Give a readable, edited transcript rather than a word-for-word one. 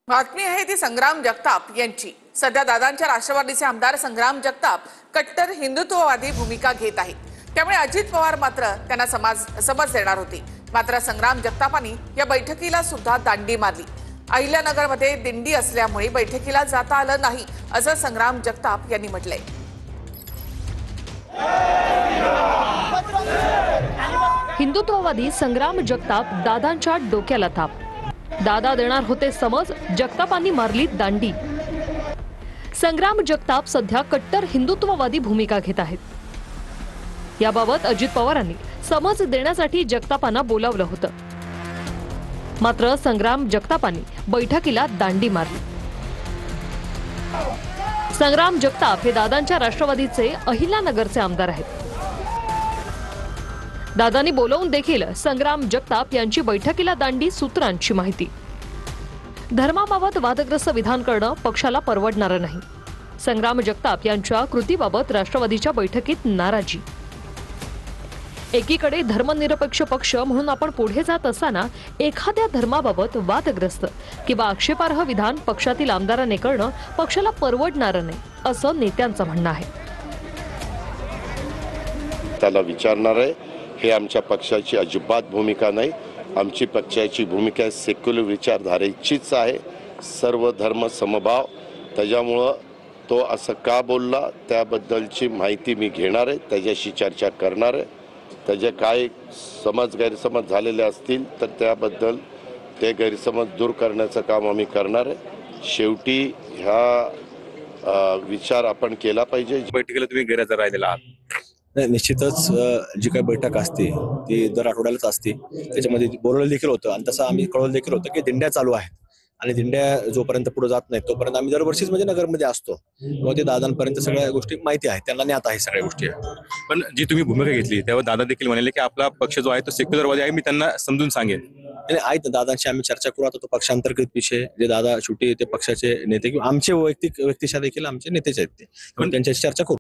बातमी आहे ती संग्राम जगताप यांची। सध्या दादांच्या राष्ट्रवादीचे आमदार संग्राम जगताप कट्टर हिंदुत्ववादी भूमिका घेत आहेत। त्यामुळे अजित पवार मात्र त्यांना समज देणार होते। मात्र संग्राम जगतापांनी या बैठकीला सुद्धा दांडी मारली। अहिल्यानगरमध्ये दिंडी असल्यामुळे बैठकीला जाता आलं नाही असं संग्राम जगताप यांनी म्हटलंय। हिंदुत्ववादी संग्राम जगताप दादांच्या डोक्याला ताप। दादा देणार होते समज, जगतापांनी मारली दांडी। संग्राम जगताप सध्या कट्टर हिंदुत्ववादी भूमिका घेत आहेत। याबाबत अजित पवारांनी समज देण्यासाठी जगतापांना बोलावलं होतं। मात्र संग्राम जगतापांनी बैठकीला दांडी मारली। संग्राम जगताप हे दादांच्या राष्ट्रवादीचे अहिल्यानगरचे आमदार आहेत। दादांनी बोलावून देखील संग्राम जगताप यांची बैठकीला दांडी। सूत्रांची माहिती, धर्माबाबत वादग्रस्त विधान करणं पक्षाला परवडणारं नाही। संग्राम जगताप यांच्या कृतीबाबत राष्ट्रवादीच्या बैठकीत नाराजी। एकीकडे धर्मनिरपेक्ष पक्ष म्हणून आपण पुढे जात असताना एखाद्या धर्माबाबत वादग्रस्त किंवा आक्षेपार्ह विधान पक्षातील आमदारांनी करणं पक्षाला परवडणारं नाही असं नेत्यांचं म्हणणं आहे। त्याला विचारणार आहे, हे आमच्या पक्षाची अजिबात भूमिका नाही। आमची पक्षाची भूमिका सेक्युलर विचारधारेचीच आहे, सर्व धर्म समभाव। त्याच्यामुळं तो असं का बोलला त्याबद्दलची माहिती मी घेणार आहे, त्याच्याशी चर्चा करणार आहे। त्याचे काय गैरसमज झालेले असतील तर त्याबद्दल ते गैरसमज दूर करण्याचं काम आम्ही करणार आहे। शेवटी ह्या विचार आपण केला पाहिजे। बैठकीला तुम्ही गैरहजर राहिलेला आहात। निश्चितच जी काही बैठक असते ती दर आठवड्यालाच असते। त्याच्यामध्ये बोलवलं देखील होतं आणि तसं आम्ही कळवलं देखील होतं की दिंड्या चालू आहेत आणि दिंड्या जोपर्यंत पुढे जात नाही तोपर्यंत आम्ही दरवर्षीच म्हणजे नगरमध्ये असतो। मग ते दादांपर्यंत सगळ्या गोष्टी माहिती आहेत, त्यांना ज्ञात आहे सगळ्या गोष्टी। पण जी तुम्ही भूमिका घेतली तेव्हा दादा देखील म्हणाले की आपला पक्ष जो आहे तो सेक्युलरवादी आहे, मी त्यांना समजून सांगेन। आणि आहेत दादांशी आम्ही चर्चा करू। आता तो पक्षांतर्गत विषय, जे दादा शेवटी ते पक्षाचे नेते किंवा आमचे वैयक्तिक व्यक्तिशा देखील आमचे नेतेच आहेत ते, पण त्यांच्याशी चर्चा करू।